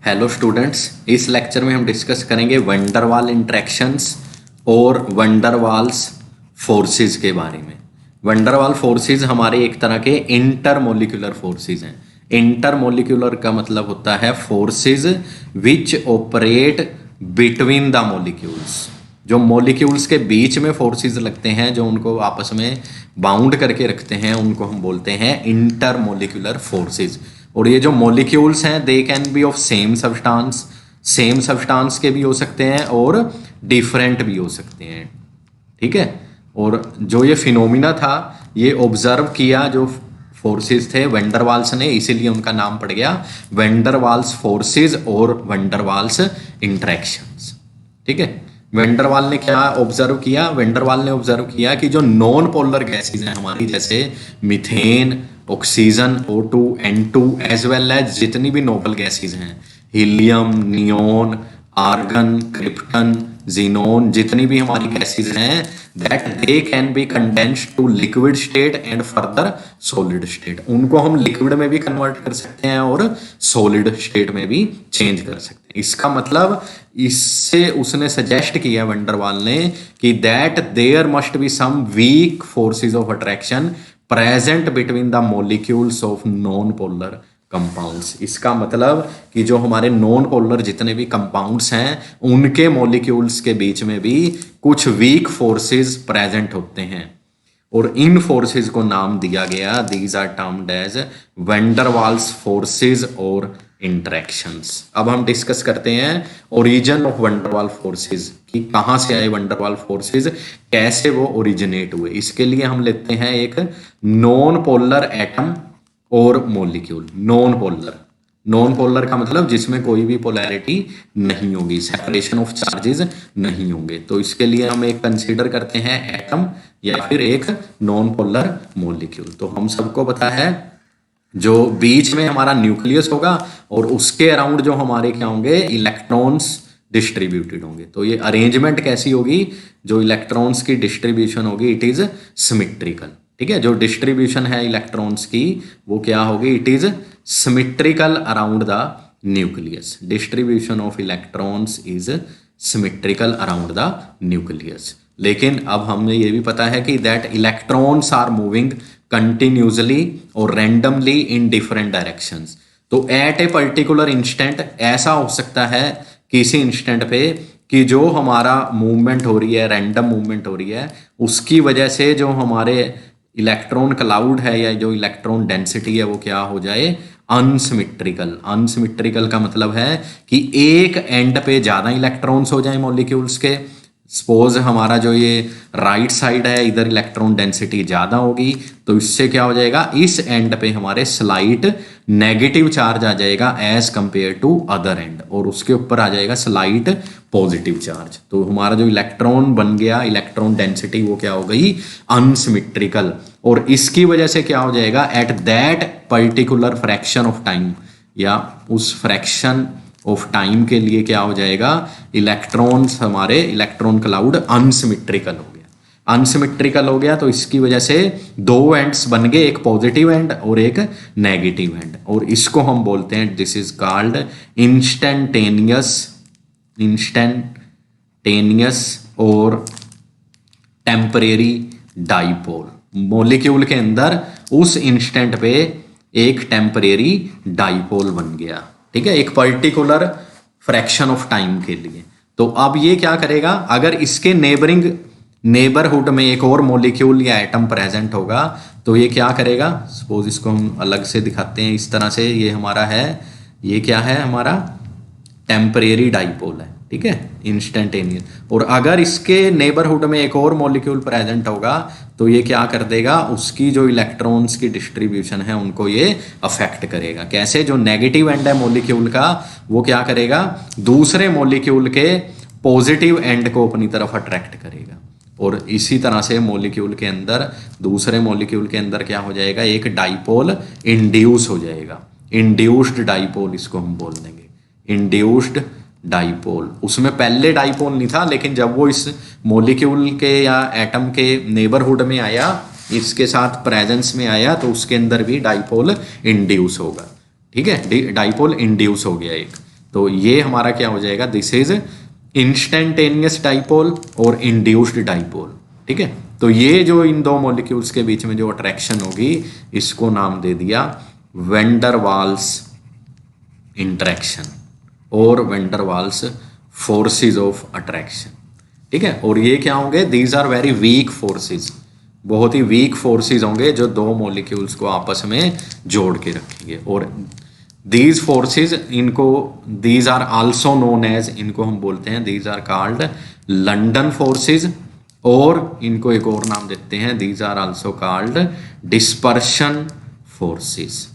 Hello students, इस lecture में हम डिस्कस करेंगे वंडरवाल इंटरेक्शंस और वंडरवाल्स फोर्सेस के बारे में। वंडरवाल फोर्सेस हमारे एक तरह के इंटरमोलिकुलर फोर्सेस हैं। इंटरमोलिकुलर का मतलब होता है forces which operate between the molecules. जो मॉलिक्यूल्स के बीच में फोर्सेस लगते हैं, जो उनको आपस में बाउंड करके रखते हैं, उनको हम बोलते हैं इंटरमोलिकुलर फोर्सेस। और ये जो मॉलिक्यूल्स हैं दे can B of same substance के भी हो सकते हैं और डिफरेंट भी हो सकते हैं। ठीक है। और जो ये फिनोमिना था ये ऑब्जर्व किया जो फोर्सेस थे वंडरवाल्स ने, इसीलिए उनका नाम पड़ गया वंडरवाल्स फोर्सेस और वंडरवाल्स इंटरेक्शंस। ठीक है। वेंडरवाल ने क्या ऑब्जर्व किया? वेंडरवाल ने ऑब्जर्व किया कि जो नॉन पोलर गैसेज हैं हमारी, जैसे methane, oxygen, O2, N2, as well as जितनी भी नोबल गैसेज हैं, helium, neon, argon, krypton, xenon, जितनी भी हमारी गैसेज हैं, that they can be condensed to liquid state and further solid state. उनको हम लिक्विड में भी कन्वर्ट कर सकते हैं और सॉलिड स्टेट में भी चेंज कर सकते हैं। इसका मतलब इससे उसने सजेस्ट किया वंडरवाल ने कि that there must be some weak forces of attraction present between the molecules of non polar compounds. इसका मतलब कि जो हमारे नॉन पोलर जितने भी कंपाउंड्स हैं उनके मॉलिक्यूल्स के बीच में भी कुछ वीक फोर्सेस प्रेजेंट होते हैं और इन फोर्सेस को नाम दिया गया, these are termed as van der Waals forces और इंटरेक्शंस। अब हम डिस्कस करते हैं ओरिजिन ऑफ वंडरवाल फोर्सेस, कि कहां से आए वंडरवाल फोर्सेस, कैसे वो ओरिजिनेट हुए। इसके लिए हम लेते हैं एक नॉन पोलर एटम और मॉलिक्यूल। नॉन पोलर का मतलब जिसमें कोई भी पोलैरिटी नहीं होगी, सेपरेशन ऑफ चार्जेस नहीं होंगे। तो इसके लिए हम एक कंसीडर करते हैं एटम या फिर एक नॉन पोलर मॉलिक्यूल। तो हम सबको पता है जो बीच में हमारा न्यूक्लियस होगा और उसके अराउंड जो हमारे क्या होंगे, इलेक्ट्रॉन्स डिस्ट्रीब्यूटेड होंगे। तो ये अरेंजमेंट कैसी होगी, जो इलेक्ट्रॉन्स की डिस्ट्रीब्यूशन होगी, इट इज सिमेट्रिकल। ठीक है। जो डिस्ट्रीब्यूशन है इलेक्ट्रॉन्स की वो क्या होगी, it is symmetrical around the nucleus. Distribution of electrons is symmetrical around the nucleus. लेकिन अब हमें ये भी पता है कि that electrons are moving continuously और रैंडमली इन डिफरेंट डायरेक्शंस। तो एट ए पर्टिकुलर इंस्टेंट ऐसा हो सकता है किसी इंस्टेंट पे कि जो हमारा मूवमेंट हो रही है, रैंडम मूवमेंट हो रही है, उसकी वजह से जो हमारे इलेक्ट्रॉन क्लाउड है या जो इलेक्ट्रॉन डेंसिटी है वो क्या हो जाए, अनसिमेट्रिकल। अनसिमेट्रिकल का मतलब है कि एक एंड पे ज्यादा इलेक्ट्रॉन्स हो जाए मॉलिक्यूल्स के। सपोज हमारा जो ये राइट साइड है, इधर इलेक्ट्रॉन डेंसिटी ज्यादा होगी, तो इससे क्या हो जाएगा, इस एंड पे हमारे स्लाइट नेगेटिव चार्ज आ जाएगा as compare to other end, और उसके ऊपर आ जाएगा स्लाइट पॉजिटिव चार्ज। तो हमारा जो इलेक्ट्रॉन बन गया, इलेक्ट्रॉन डेंसिटी वो क्या हो गई, अनसिमेट्रिकल। और इसकी वजह से क्या हो जाएगा, at that particular fraction of time या उस फ्रैक्शन ऑफ टाइम के लिए क्या हो जाएगा, इलेक्ट्रॉन्स, हमारे इलेक्ट्रॉन क्लाउड अनसिमेट्रिकल हो गया। अनसिमेट्रिकल हो गया तो इसकी वजह से दो एंड्स बन गए, एक पॉजिटिव एंड और एक नेगेटिव एंड, और इसको हम बोलते हैं, दिस इज कॉल्ड इंस्टेंटेनियस और टेम्परेरी डाइपोल। मॉलिक्यूल के अंदर उस इंस्टेंट पे एक टेम्परेरी डाइपोल बन गया। ठीक है, एक पर्टिकुलर फ्रैक्शन ऑफ टाइम के लिए। तो अब ये क्या करेगा, अगर इसके नेबरहुड में एक और मॉलिक्यूल या एटम प्रेजेंट होगा तो ये क्या करेगा, सपोज इसको हम अलग से दिखाते हैं इस तरह से, ये हमारा है, ये क्या है, हमारा टेम्परेरी डाइपोल है। ठीक है, इंस्टेंटेनियस। और अगर इसके नेबरहुड में एक और मॉलिक्यूल प्रेजेंट होगा तो ये क्या कर देगा, उसकी जो इलेक्ट्रॉन्स की डिस्ट्रीब्यूशन है उनको ये अफेक्ट करेगा। कैसे, जो नेगेटिव एंड है मॉलिक्यूल का वो क्या करेगा, दूसरे मॉलिक्यूल के पॉजिटिव एंड को अपनी तरफ अट्रैक्ट करेगा। और इसी तरह से मॉलिक्यूल के अंदर, दूसरे मॉलिक्यूल के अंदर क्या हो जाएगा, एक डाइपोल इंड्यूस हो जाएगा। इंड्यूस्ड डाइपोल इसको हम बोल देंगे, इंड्यूस्ड डाइपोल। उसमें पहले डाइपोल नहीं था, लेकिन जब वो इस मॉलिक्यूल के या एटम के नेबरहुड में आया, इसके साथ प्रेजेंस में आया, तो उसके अंदर भी डाइपोल इंड्यूस होगा। ठीक है, डाइपोल इंड्यूस हो गया एक। तो ये हमारा क्या हो जाएगा, दिस इज इंस्टेंटेनियस डाइपोल और इंड्यूस्ड डाइपोल। ठीक है, तो ये जो इन दो मॉलिक्यूल्स के बीच में जो अट्रैक्शन होगी इसको नाम दे दिया वैन डर वाल्स इंटरेक्शन और van der Waals forces of attraction. ठीक है, और ये क्या होंगे, these are very weak forces, बहुत ही वीक फोर्सेस होंगे जो दो मॉलिक्यूल्स को आपस में जोड़ के रखेंगे। और दीज फोर्सेस, इनको these are also known as, इनको हम बोलते हैं these are called London forces, और इनको एक और नाम देते हैं these are also called dispersion forces.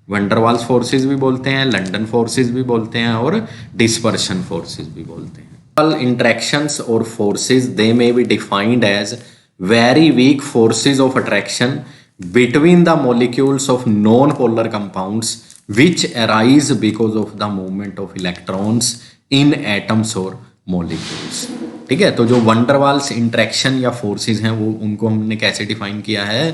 Van der Waals forces भी बोलते हैं, लंडन फोर्सेस भी बोलते हैं और डिस्पर्शन फोर्सेस भी बोलते हैं। इंटरेक्शंस और forces they may be defined as very weak forces of attraction between the molecules of non-polar compounds which arise because of the movement of electrons in atoms or molecules। ठीक है, तो जो van der Waals interaction या forces हैं वो उनको हमने कैसे डिफाइन किया है,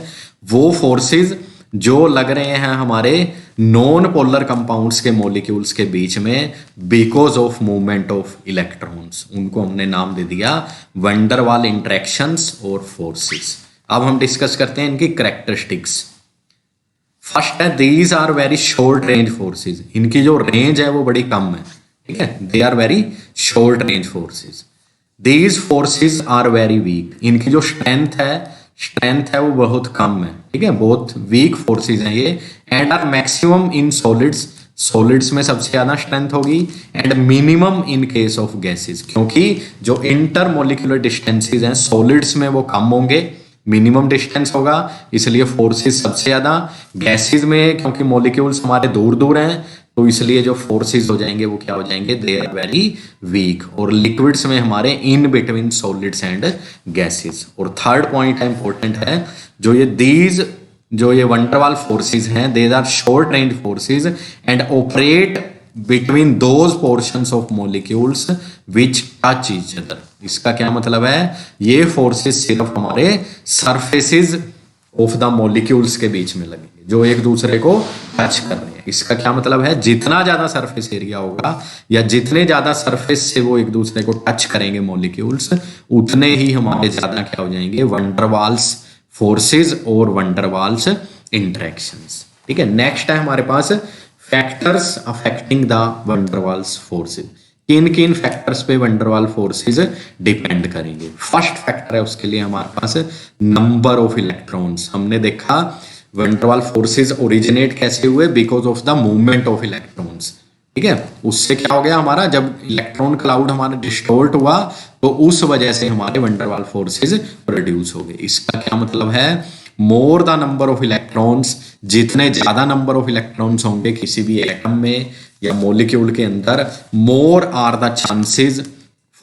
वो फोर्सेस जो लग रहे हैं हमारे नॉन पोलर कंपाउंड्स के मॉलिक्यूल्स के बीच में because of movement of electrons, उनको हमने नाम दे दिया वैन डर वाल इंटरेक्शंस और फोर्सेस। अब हम डिस्कस करते हैं इनकी कैरेक्टरिस्टिक्स। फर्स्ट है, these are very short range forces, इनकी जो रेंज है वो बड़ी कम है। ठीक है, they are very short range forces. These forces are very weak, इनकी जो स्ट्रेंथ है वो बहुत कम है। ठीक है, बहुत वीक फोर्सेस हैं ये। And are maximum in solids, solids में सबसे ज्यादा स्ट्रेंथ होगी, and minimum in case of gases, क्योंकि जो इंटर मोलिकुलर डिस्टेंसेस हैं सॉलिड्स में वो कम होंगे, मिनिमम डिस्टेंस होगा, इसलिए फोर्सेस सबसे ज्यादा। गैसेस में क्योंकि मॉलिक्यूल्स हमारे दूर दूर हैं तो इसलिए जो फोर्सेस हो जाएंगे वो क्या हो जाएंगे, दे आर वेरी वीक। और लिक्विड्स में हमारे in between solids and gases. और थर्ड पॉइंट है, इंपॉर्टेंट है, जो ये वैन डर वाल फोर्सेस हैं, they are short range forces and operate between those portions of molecules which touch each other. इसका क्या मतलब है, ये फोर्सेस सिर्फ हमारे सरफेसेस ऑफ द मॉलिक्यूल्स के बीच में लगेंगे जो एक दूसरे को टच कर रहे हैं। इसका क्या मतलब है, जितना ज्यादा सरफेस एरिया होगा या जितने ज्यादा सरफेस से वो एक दूसरे को टच करेंगे मॉलिक्यूल्स, उतने ही हमारे ज्यादा क्या हो जाएंगे, वैन डर वाल्स फोर्सेस और वैन डर वाल्स इंटरेक्शंस। ठीक है, नेक्स्ट है हमारे पास factors affecting the van der Waals forces. किन किन फैक्टर्स पे वैन डर वाल फोर्सेस डिपेंड करेंगे। फर्स्ट फैक्टर है उसके लिए हमारे पास नंबर ऑफ इलेक्ट्रॉन्स। हमने देखा वैन डर वाल फोर्सेस ओरिजिनेट कैसे हुए, because of the movement of electrons. ठीक है, उससे क्या हो गया हमारा, जब इलेक्ट्रॉन क्लाउड हमारा डिस्टॉर्ट हुआ तो उस वजह से हमारे वैन डर वाल फोर्सेस प्रोड्यूस हो गए। इसका क्या मतलब है, more the number of electrons, जितने ज्यादा नंबर ऑफ इलेक्ट्रॉन्स होंगे किसी भी एटम में या मॉलिक्यूल के अंदर, more are the chances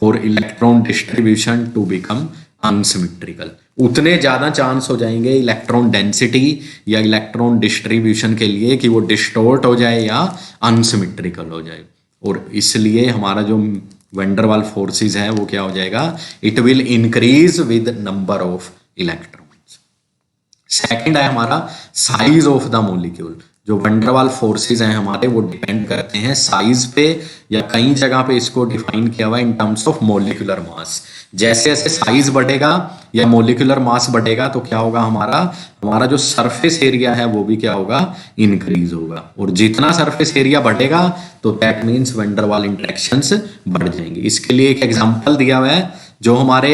for electron distribution to become unsymmetrical. उतने ज्यादा चांस हो जाएंगे इलेक्ट्रॉन डेंसिटी या इलेक्ट्रॉन डिस्ट्रीब्यूशन के लिए कि वो डिस्टॉर्ट हो जाए या अनसिमेट्रिकल हो जाए। और इसलिए हमारा जो वैन डर वाल फोर्सेस है वो क्या हो जाएगा, it will increase with number of electrons. Second है हमारा साइज ऑफ द मॉलिक्यूल। जो वैन डर वाल फोर्सेस हैं हमारे वो डिपेंड करते हैं साइज पे, या कई जगह पे इसको डिफाइन किया हुआ है in terms of molecular mass. जैसे जैसे साइज बढ़ेगा या मॉलिक्यूलर मास बढ़ेगा तो क्या होगा, हमारा जो सरफेस एरिया है वो भी क्या होगा, इंक्रीज होगा। और जितना सरफेस एरिया बढ़ेगा तो दैट मीन्स वैन डर वाल इंटरेक्शंस बढ़ जाएंगे। इसके लिए एक एग्जांपल दिया हुआ है, जो हमारे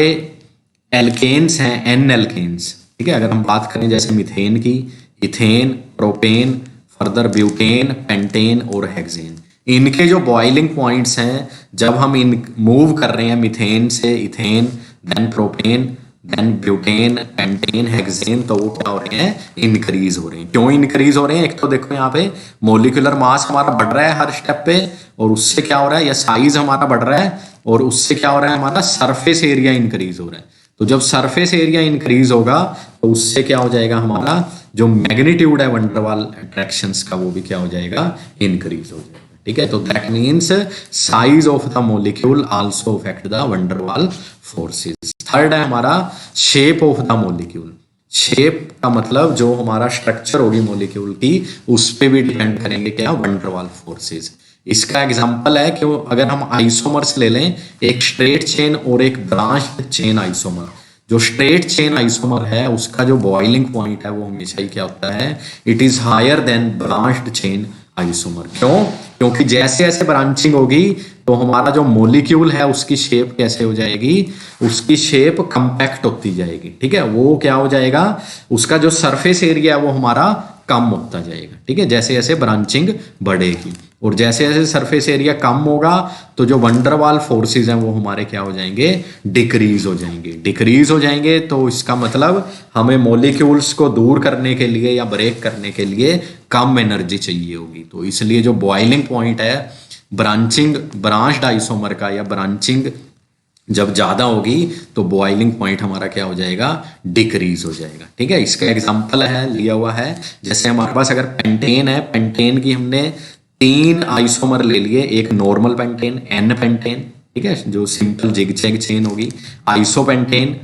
एल्केन्स हैं, एन एल्केन्स। ठीक है, अगर हम बात करें जैसे मीथेन की, ethane, propane, further butane, pentane और हेक्सेन, इनके जो बॉइलिंग पॉइंट्स हैं, जब हम इन मूव कर रहे हैं मीथेन से ethane, then propane, then butane, pentane, hexane, तो वो क्या हो रहे हैं, इंक्रीज हो रहे हैं। क्यों इंक्रीज हो रहे हैं, एक तो देखो यहाँ पे मॉलिक्यूलर मास हमारा बढ़ रहा है हर स्टेप पे, और उससे क्या हो रहा है, या साइज हमारा बढ़ रहा है और उससे क्या हो रहा है, हमारा सरफेस एरिया इंक्रीज हो रहा है। तो जब सरफेस एरिया इंक्रीज होगा तो उससे क्या हो जाएगा, हमारा जो मैग्नीट्यूड है वैन डर वाल अट्रैक्शंस का वो भी क्या हो जाएगा, इंक्रीज हो जाएगा। ठीक है, तो that means size of the molecule also affect the van der वाल फोर्सेस। थर्ड है हमारा shape of the molecule. Shape का मतलब जो हमारा स्ट्रक्चर होगी मॉलिक्यूल की, उस पे भी डिपेंड करेंगे क्या, वैन डर वाल फोर्सेस। इसका एग्जांपल है कि अगर हम आइसोमर्स ले लें, एक स्ट्रेट चेन और एक ब्रांच्ड चेन आइसोमर। जो स्ट्रेट चेन आइसोमर है उसका जो बॉइलिंग पॉइंट है वो हमेशा ही क्या होता है, it is higher than branched chain isomer. क्यों? क्योंकि जैसे जैसे ब्रांचिंग होगी तो हमारा जो मॉलिक्यूल है उसकी शेप कैसे हो जाएगी, उसकी शेप कंपैक्ट होती जाएगी। ठीक है, वो क्या हो जाएगा, उसका जो सरफेस एरिया है वो हमारा कम होता जाएगा। ठीक है, जैसे जैसे ब्रांचिंग बढ़ेगी और जैसे जैसे सरफेस एरिया कम होगा तो जो वंडरवाल फोर्सेस हैं वो हमारे क्या हो जाएंगे, डिक्रीज हो जाएंगे। डिक्रीज हो जाएंगे तो इसका मतलब हमें मॉलिक्यूल्स को दूर करने के लिए या ब्रेक करने के लिए कम एनर्जी चाहिए होगी। तो इसलिए जो बॉइलिंग पॉइंट है ब्रांच्ड आइसोमर का या ब्रांचिंग जब ज्यादा होगी तो बॉइलिंग पॉइंट हमारा क्या हो जाएगा, डिक्रीज हो जाएगा। ठीक है, इसका एग्जांपल है लिया हुआ है, जैसे हमारे पास अगर पेंटेन है, पेंटेन की हमने 3 आइसोमर ले लिए, एक नॉर्मल पेंटेन, एन पेंटेन, ठीक है, जो सिंपल जिगजैग चेन होगी, आइसोपेंटेन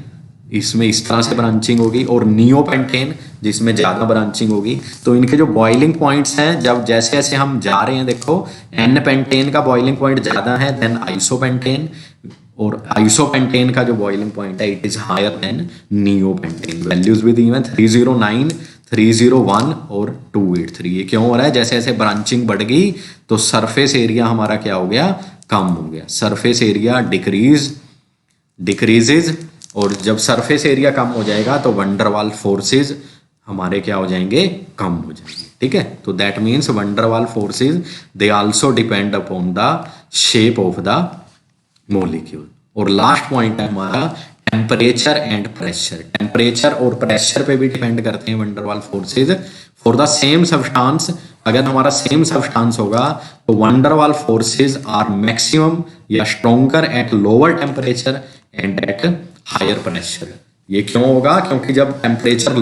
इसमें इस तरह से ब्रांचिंग होगी, और नियोपेंटेन जिसमें ज्यादा ब्रांचिंग होगी। तो इनके जो बॉइलिंग पॉइंट्स हैं, जब जैसे जैसे हम जा रहे हैं, देखो एन पेंटेन का बॉइलिंग पॉइंट ज्यादा है देन आइसोपेंटेन, और आइसोपेंटेन का जो बॉइलिंग पॉइंट है it is higher than neopentane. Values भी दी हुई 309, 301 और 283। ये क्यों हो रहा है, जैसे जैसे ब्रांचिंग बढ़ गई तो सरफेस एरिया हमारा क्या हो गया, कम हो गया। सरफेस एरिया डिक्रीजेज, और जब सरफेस एरिया कम हो जाएगा तो वंडरवाल फोर्सेस हमारे क्या हो जाएंगे, कम हो जाएंगे। ठीक है, तो that means van der Waals forces they also depend upon the shape of the molecule. और लास्ट पॉइंट है हमारा टेम्परेचर एंड प्रेशर। टेम्परेचर और प्रेशर पे भी डिपेंड करते हैं van der Waals forces for the same substance. अगर हमारा सेम सब्सटेंस होगा तो वंडरवाल फोर्सेज आर मैक्सिमम या stronger at lower temperature and at higher pressure. ये क्यों होगा, क्योंकि जब टेम्परेचर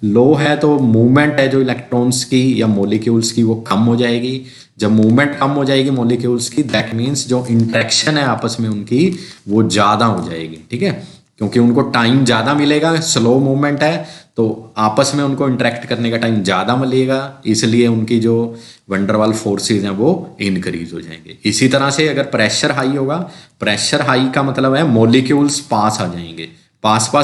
लो है तो मूवमेंट है जो इलेक्ट्रॉन्स की या मॉलिक्यूल्स की वो कम हो जाएगी। जब मूवमेंट कम हो जाएगी मॉलिक्यूल्स की, दैट मीन्स जो इंटरेक्शन है आपस में उनकी वो ज्यादा हो जाएगी। ठीक है, क्योंकि उनको टाइम ज्यादा मिलेगा, स्लो मूवमेंट है तो आपस में उनको इंटरेक्ट करने का टाइम ज्यादा मिलेगा, इसलिए उनकी जो वंडरवाल फोर्सेज हैं वो इंक्रीज हो जाएंगे। इसी तरह से अगर प्रेशर हाई होगा, प्रेशर हाई का मतलब है मॉलिक्यूल्स पास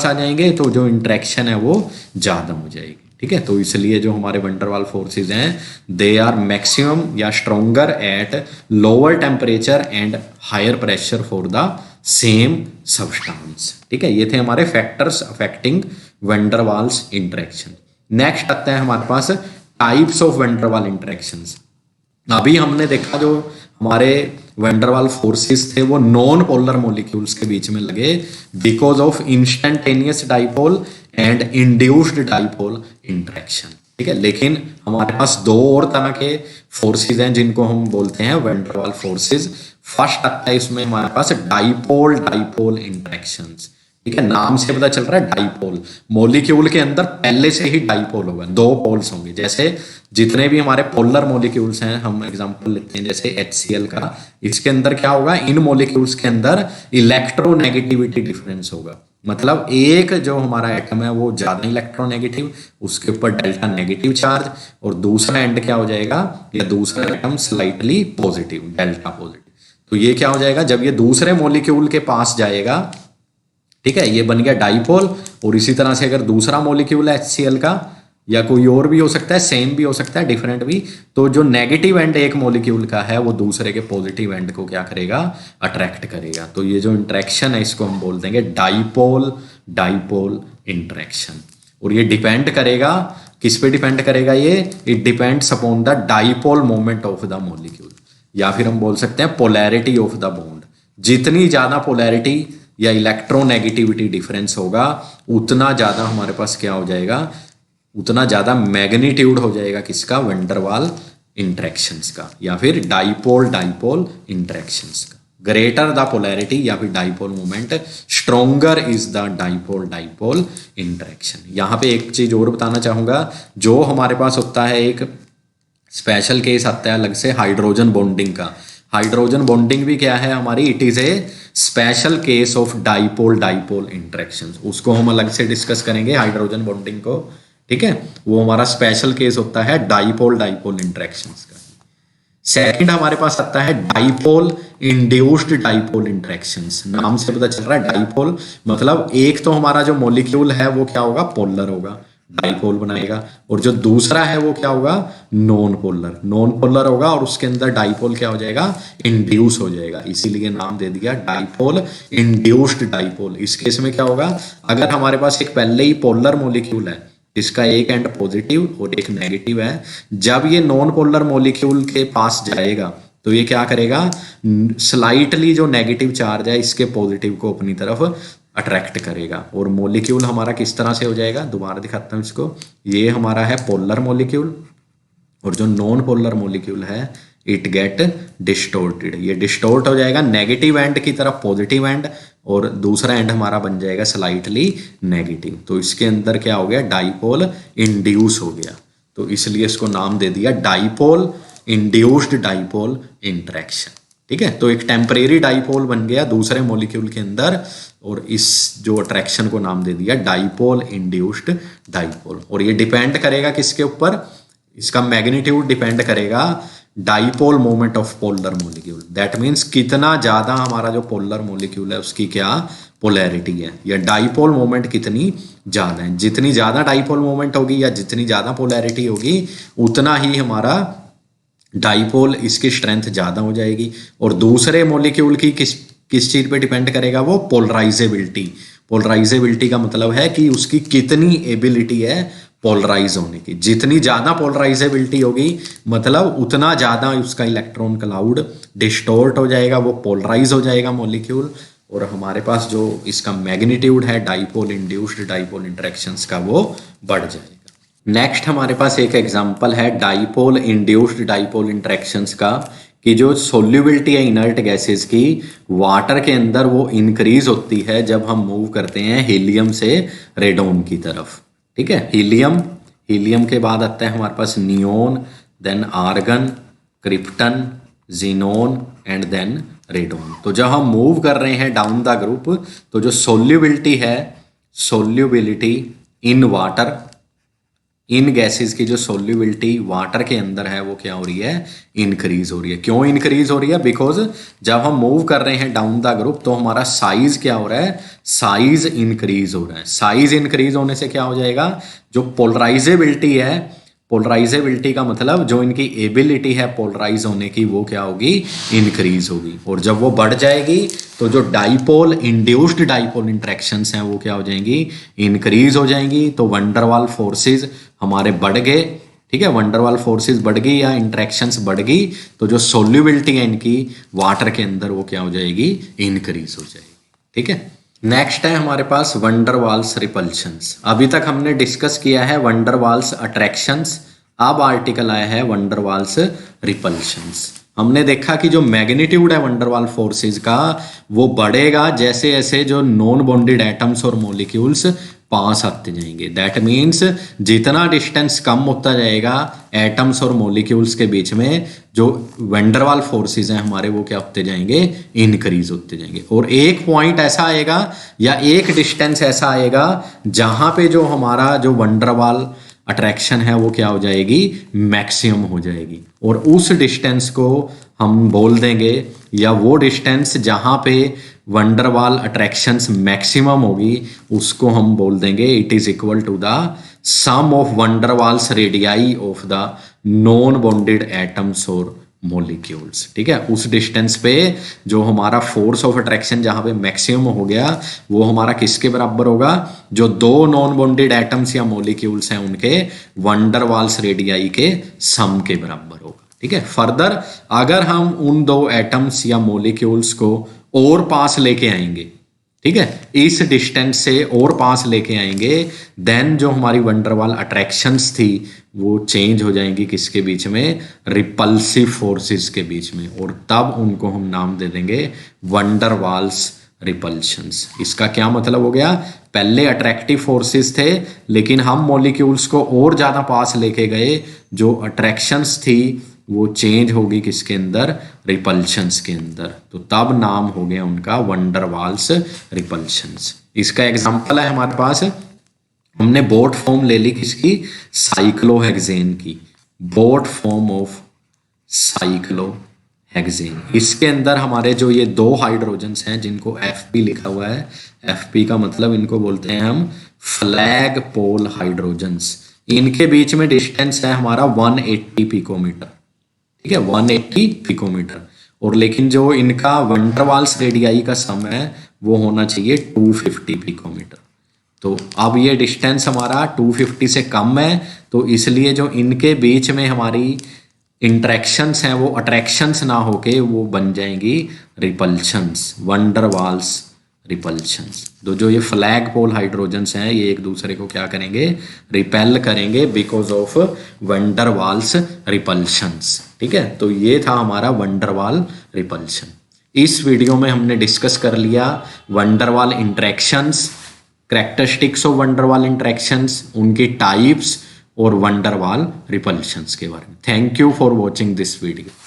आ जाएंगे तो जो इंटरेक्शन है वो ज्यादा हो जाएगी। ठीक है, तो इसलिए जो हमारे वंडरवाल फोर्सेज हैं दे आर मैक्सिमम या stronger at lower temperature and higher pressure for the same substance. ठीक है, ये थे हमारे factors affecting van der Waals interaction. Next आता है हमारे पास टाइप्स ऑफ वंडरवाल इंटरेक्शंस। अभी हमने देखा जो हमारे वंडरवाल फोर्सेस थे वो नॉन पोलर मॉलिक्यूल्स के बीच में लगे because of instantaneous dipole and induced dipole interaction. ठीक है, लेकिन हमारे पास 2 और तरह के फोर्सेस हैं जिनको हम बोलते हैं वंडरवाल फोर्सेस। फर्स्ट आता है इसमें हमारे पास डाइपोल इंटरेक्शंस। ठीक है, नाम से पता चल रहा है डाइपोल, मॉलिक्यूल के अंदर पहले से ही डाइपोल होगा, 2 पोल्स होंगे। जैसे जितने भी हमारे पोलर मॉलिक्यूल्स हैं, हम एग्जांपल लेते हैं जैसे HCl का, इसके अंदर क्या होगा, इन मॉलिक्यूल्स के अंदर इलेक्ट्रोनेगेटिविटी डिफरेंस होगा। मतलब एक जो हमारा एटम है वो ज्यादा इलेक्ट्रोनेगेटिव, उसके ऊपर डेल्टा नेगेटिव चार्ज, और दूसरा एंड क्या हो जाएगा, या दूसरा atom slightly positive, delta positive. तो ये क्या हो जाएगा, जब ये दूसरे मॉलिक्यूल के पास जाएगा, ठीक है, ये बन गया डाइपोल। और इसी तरह से अगर दूसरा मॉलिक्यूल है HCl का, या कोई और भी हो सकता है, सेम भी हो सकता है, डिफरेंट भी, तो जो नेगेटिव एंड एक मॉलिक्यूल का है वो दूसरे के पॉजिटिव एंड को क्या करेगा, अट्रैक्ट करेगा। तो ये जो इंटरेक्शन है इसको हम बोल देंगे डाइपोल इंटरेक्शन। और ये डिपेंड करेगा किस पे डिपेंड करेगा, ये it depends upon the dipole moment of the molecule, या फिर हम बोल सकते हैं पोलैरिटी ऑफ द बॉन्ड। जितनी ज्यादा पोलैरिटी या इलेक्ट्रोनेगेटिविटी डिफरेंस होगा उतना ज्यादा हमारे पास क्या हो जाएगा, उतना ज्यादा मैग्नीट्यूड हो जाएगा किसका, वंडरवाल इंटरेक्शंस का, या फिर डाइपोल इंटरेक्शंस का। ग्रेटर द पोलैरिटी या फिर dipole moment, stronger is the dipole interaction. यहाँ पे एक चीज और बताना चाहूंगा, जो हमारे पास होता है एक स्पेशल केस आता है अलग से हाइड्रोजन बॉन्डिंग का। हाइड्रोजन बॉन्डिंग भी क्या है हमारी, it is a special case of dipole interactions. उसको हम अलग से डिस्कस करेंगे हाइड्रोजन बॉन्डिंग को। ठीक है, वो हमारा स्पेशल केस होता है डाइपोल इंटरेक्शंस का। सेकंड हमारे पास आता है डाइपोल इंड्यूस्ड डाइपोल इंटरेक्शंस। नाम से पता चल रहा है डाइपोल मतलब एक तो हमारा जो मॉलिक्यूल है वो क्या होगा, पोलर होगा, डाइपोल बनाएगा, और जो दूसरा है वो क्या होगा, नॉन पोलर, नॉन पोलर होगा, और उसके अंदर डाइपोल क्या हो जाएगा, इंड्यूस हो जाएगा, इसीलिए नाम दे दिया डाइपोल इंड्यूस्ड डाइपोल। इस केस में क्या होगा, अगर हमारे पास एक पहले ही पोलर मॉलिक्यूल है इसका एक एंड पॉजिटिव और एक नेगेटिव है, जब ये नॉन पोलर मॉलिक्यूल के पास जाएगा तो ये क्या करेगा, स्लाइटली जो नेगेटिव चार्ज है इसके पॉजिटिव को अपनी तरफ अट्रैक्ट करेगा, और मॉलिक्यूल हमारा किस तरह से हो जाएगा, दोबारा दिखाता हूं इसको, ये हमारा है पोलर मॉलिक्यूल, और जो नॉन पोलर मॉलिक्यूल है इट गेट डिस्टोर्टेड, ये डिस्टोर्ट हो जाएगा नेगेटिव एंड की तरफ पॉजिटिव एंड, और दूसरा एंड हमारा बन जाएगा स्लाइटली नेगेटिव, तो इसके अंदर क्या हो गया, डाइपोल इंड्यूस हो गया, तो इसलिए इसको नाम दे दिया डाइपोल इंड्यूस्ड डाइपोल इंटरेक्शन। ठीक है, तो एक टेम्परेरी डाइपोल बन गया दूसरे मॉलिक्यूल के अंदर, और इस जो अट्रैक्शन को नाम दे दिया डाइपोल इंड्यूस्ड डाइपोल। और ये डिपेंड करेगा किसके ऊपर, इसका मैग्नीट्यूड डिपेंड करेगा dipole moment of polar molecule, that means कितना ज्यादा हमारा जो पोलर मॉलिक्यूल है उसकी क्या पोलैरिटी है, या डाइपोल मोमेंट कितनी ज्यादा है, जितनी ज्यादा डाइपोल मोमेंट होगी या जितनी ज्यादा पोलैरिटी होगी उतना ही हमारा डाइपोल इसकी स्ट्रेंथ ज्यादा हो जाएगी, और दूसरे मॉलिक्यूल की किस चीज पे डिपेंड करेगा, वो पोलराइजेबिलिटी। पोलराइजेबिलिटी का मतलब है कि उसकी कितनी एबिलिटी है पोलराइज होने की, जितनी ज्यादा पोलराइजेबिलिटी होगी मतलब उतना ज्यादा उसका इलेक्ट्रॉन क्लाउड डिस्टोर्ट हो जाएगा, वो पोलराइज हो जाएगा मॉलिक्यूल, और हमारे पास जो इसका मैग्नीट्यूड है डाइपोल इंड्यूस्ड डाइपोल इंटरेक्शंस का वो बढ़ जाएगा। नेक्स्ट हमारे पास एक एग्जांपल है डाइपोल इंड्यूस्ड डाइपोल इंटरेक्शंस का, कि जो सोल्यूबिलिटी है इनर्ट गैसेस की वाटर के अंदर वो इंक्रीज होती है जब हम मूव करते हैं हीलियम से रेडोन की तरफ। ठीक है, हीलियम के बाद आता है हमारे पास neon, then argon, krypton, xenon and then radon. तो जब हम मूव कर रहे हैं डाउन द ग्रुप तो जो solubility in water, in gases की जो सोल्यूबिलिटी वाटर के अंदर है वो क्या हो रही है, इंक्रीज हो रही है। क्यों इंक्रीज हो रही है, बिकॉज जब हम मूव कर रहे हैं डाउन द ग्रुप तो हमारा साइज क्या हो रहा है, साइज इंक्रीज हो रहा है। साइज इंक्रीज होने से क्या हो जाएगा, जो पोलराइजेबिलिटी है, पोलराइजेबिलिटी का मतलब जो इनकी एबिलिटी है पोलराइज होने की वो क्या होगी, इंक्रीज होगी, और जब वो बढ़ जाएगी तो जो डाइपोल इंड्यूस्ड डाइपोल इंटरेक्शंस हैं वो क्या हो जाएंगी, इंक्रीज हो जाएंगी। तो वंडरवाल फोर्सेस हमारे बढ़ गए। ठीक है, वंडरवाल फोर्सेस बढ़ गई या इंटरेक्शंस बढ़ गई तो जो सोल्यूबिलिटी है इनकी वाटर के अंदर वो क्या हो जाएगी, इंक्रीज हो जाएगी। ठीक है, नेक्स्ट है हमारे पास वंडरवाल्स रिपल्शंस। अभी तक हमने डिस्कस किया है वंडरवाल्स अट्रैक्शंस, अब आर्टिकल आया है वंडरवाल्स रिपल्शंस। हमने देखा कि जो मैग्नीट्यूड है वंडरवाल फोर्सेस का वो बढ़ेगा जैसे जैसे जो नॉन बॉन्डेड एटम्स और मॉलिक्यूल्स पास आते जाएंगे। दैट मीन्स जितना डिस्टेंस कम होता जाएगा एटम्स और मॉलिक्यूल्स के बीच में, जो वंडरवाल फोर्सेस हैं हमारे वो क्या होते जाएंगे, इंक्रीज होते जाएंगे। और एक पॉइंट ऐसा आएगा या एक डिस्टेंस ऐसा आएगा जहां पे जो हमारा जो वंडरवाल अट्रैक्शन है वो क्या हो जाएगी, मैक्सिमम हो जाएगी, और उस डिस्टेंस को हम बोल देंगे, या वो डिस्टेंस जहां पे वंडरवाल अट्रैक्शंस मैक्सिमम होगी उसको हम बोल देंगे it is equal to the sum of van der Waals radii of the non bonded atoms और मॉलिक्यूल्स। ठीक है, उस डिस्टेंस पे जो हमारा फोर्स ऑफ अट्रैक्शन जहां पे मैक्सिमम हो गया वो हमारा किसके बराबर होगा, जो दो नॉन बॉन्डेड एटम्स या मॉलिक्यूल्स हैं उनके वंडरवाल्स रेडियाई के सम के बराबर होगा। ठीक है, फर्दर अगर हम उन दो एटम्स या मॉलिक्यूल्स को और पास लेके आएंगे, ठीक है, इस डिस्टेंस से और पास लेके आएंगे, देन जो हमारी वंडरवाल अट्रैक्शंस थी वो चेंज हो जाएंगी किसके बीच में, रिपल्सिव फोर्सेस के बीच में, और तब उनको हम नाम दे देंगे वंडरवाल्स रिपल्शंस। इसका क्या मतलब हो गया, पहले अट्रैक्टिव फोर्सेस थे लेकिन हम मॉलिक्यूल्स को और ज्यादा पास लेके गए, जो अट्रैक्शंस थी वो चेंज होगी किसके अंदर, रिपल्शंस के अंदर, तो तब नाम हो गया उनका वंडरवाल्स रिपल्शंस। इसका एग्जांपल है हमारे पास, हमने बोट फॉर्म ले ली किसकी, साइक्लोहेक्सेन की, बोट फॉर्म ऑफ साइक्लोहेक्सेन। इसके अंदर हमारे जो ये दो हाइड्रोजन्स हैं जिनको Fp लिखा हुआ है, Fp का मतलब इनको बोलते हैं हम फ्लैग पोल हाइड्रोजन्स। इनके बीच में डिस्टेंस है हमारा 180 पिकोमीटर, ठीक है, 180 पिकोमीटर। और लेकिन जो इनका वंडरवाल्स रेडियाई का सम है वो होना चाहिए 250 पिकोमीटर। तो अब ये डिस्टेंस हमारा 250 से कम है, तो इसलिए जो इनके बीच में हमारी इंटरेक्शंस हैं वो अट्रैक्शंस ना होके वो बन जाएंगी रिपल्शंस, वंडरवाल्स रिपल्शंस। तो जो ये फ्लैग पोल हाइड्रोजन्स हैं ये एक दूसरे को क्या करेंगे, रिपेल करेंगे बिकॉज ऑफ वंडरवाल्स रिपल्शंस। ठीक है, तो ये था हमारा वंडरवाल रिपल्शन। इस वीडियो में हमने डिस्कस कर लिया van der Waals interactions, characteristics of van der Waals interactions, उनकी टाइप्स और वंडरवाल रिपल्शंस के बारे में। Thank you for watching this video.